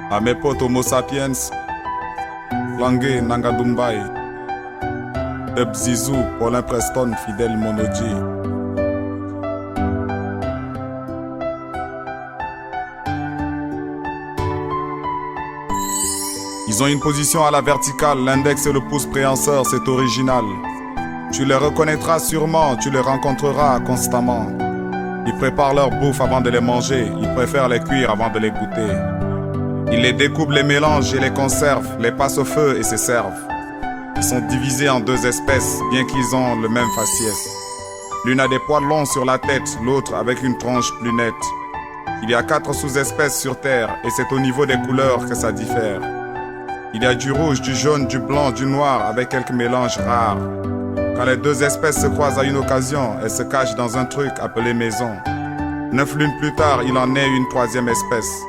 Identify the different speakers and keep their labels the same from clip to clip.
Speaker 1: À mes potes Homo sapiens, Langue Nangadumbai, Zizou, Paulin Preston, Fidèle Monoji. Ils ont une position à la verticale, l'index et le pouce préhenseur, c'est original. Tu les reconnaîtras sûrement, tu les rencontreras constamment. Ils préparent leur bouffe avant de les manger, ils préfèrent les cuire avant de les goûter. Ils les découpent, les mélangent et les conservent, les passent au feu et se servent. Ils sont divisés en deux espèces, bien qu'ils ont le même faciès. L'une a des poils longs sur la tête, l'autre avec une tronche plus nette. Il y a 4 sous-espèces sur Terre et c'est au niveau des couleurs que ça diffère. Il y a du rouge, du jaune, du blanc, du noir avec quelques mélanges rares. Quand les deux espèces se croisent à une occasion, elles se cachent dans un truc appelé maison. 9 lunes plus tard, il en est une 3e espèce.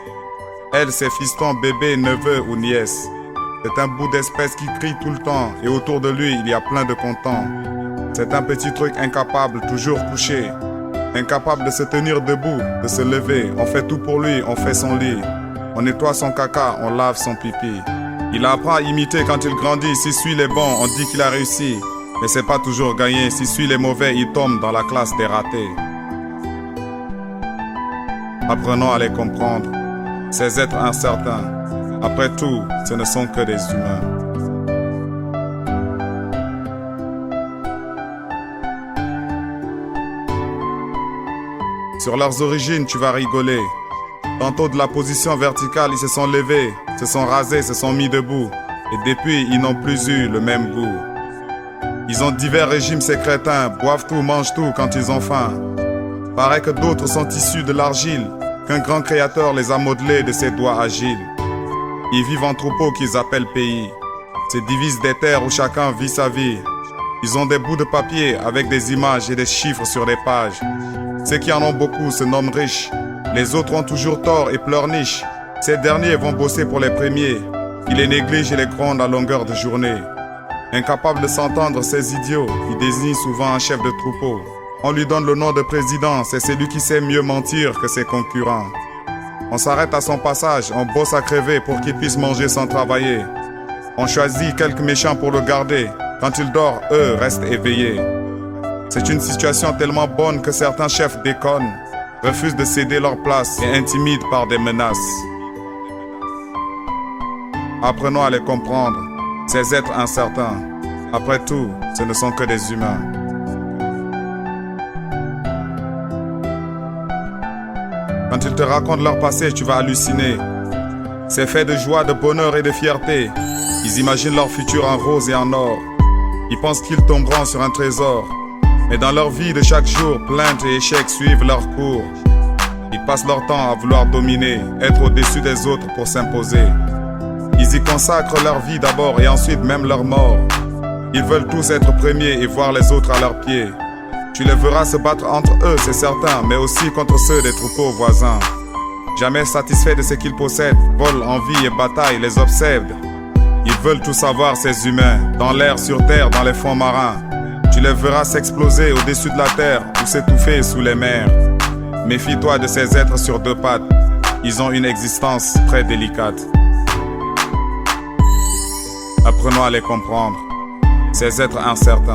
Speaker 1: Elle, c'est fiston, bébé, neveu ou nièce. C'est un bout d'espèce qui crie tout le temps et autour de lui, il y a plein de contents. C'est un petit truc incapable, toujours couché. Incapable de se tenir debout, de se lever. On fait tout pour lui, on fait son lit. On nettoie son caca, on lave son pipi. Il apprend à imiter quand il grandit. S'il suit les bons, on dit qu'il a réussi. Mais c'est pas toujours gagné. S'il suit les mauvais, il tombe dans la classe des ratés. Apprenons à les comprendre. Ces êtres incertains. Après tout, ce ne sont que des humains. Sur leurs origines, tu vas rigoler. Tantôt de la position verticale, ils se sont levés, se sont rasés, se sont mis debout. Et depuis, ils n'ont plus eu le même goût. Ils ont divers régimes, ces crétins, boivent tout, mangent tout quand ils ont faim. Paraît que d'autres sont issus de l'argile, qu'un grand créateur les a modelés de ses doigts agiles. Ils vivent en troupeaux qu'ils appellent pays. Se divisent des terres où chacun vit sa vie. Ils ont des bouts de papier avec des images et des chiffres sur des pages. Ceux qui en ont beaucoup se nomment riches. Les autres ont toujours tort et pleurnichent. Ces derniers vont bosser pour les premiers. Ils les négligent et les grondent à longueur de journée. Incapables de s'entendre, ces idiots, ils désignent souvent un chef de troupeau. On lui donne le nom de président, c'est celui qui sait mieux mentir que ses concurrents. On s'arrête à son passage, on bosse à crever pour qu'il puisse manger sans travailler. On choisit quelques méchants pour le garder. Quand il dort, eux restent éveillés. C'est une situation tellement bonne que certains chefs déconnent, refusent de céder leur place et intimident par des menaces. Apprenons à les comprendre, ces êtres incertains. Après tout, ce ne sont que des humains. Quand ils te racontent leur passé, tu vas halluciner. C'est fait de joie, de bonheur et de fierté. Ils imaginent leur futur en rose et en or. Ils pensent qu'ils tomberont sur un trésor. Mais dans leur vie de chaque jour, plaintes et échecs suivent leur cours. Ils passent leur temps à vouloir dominer, être au-dessus des autres pour s'imposer. Ils y consacrent leur vie d'abord et ensuite même leur mort. Ils veulent tous être premiers et voir les autres à leurs pieds. Tu les verras se battre entre eux, c'est certain, mais aussi contre ceux des troupeaux voisins. Jamais satisfaits de ce qu'ils possèdent, volent, envie et bataille les obsèdent. Ils veulent tout savoir, ces humains, dans l'air, sur terre, dans les fonds marins. Tu les verras s'exploser au-dessus de la terre ou s'étouffer sous les mers. Méfie-toi de ces êtres sur 2 pattes. Ils ont une existence très délicate. Apprenons à les comprendre. Ces êtres incertains.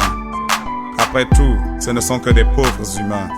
Speaker 1: Après tout, ce ne sont que des pauvres humains.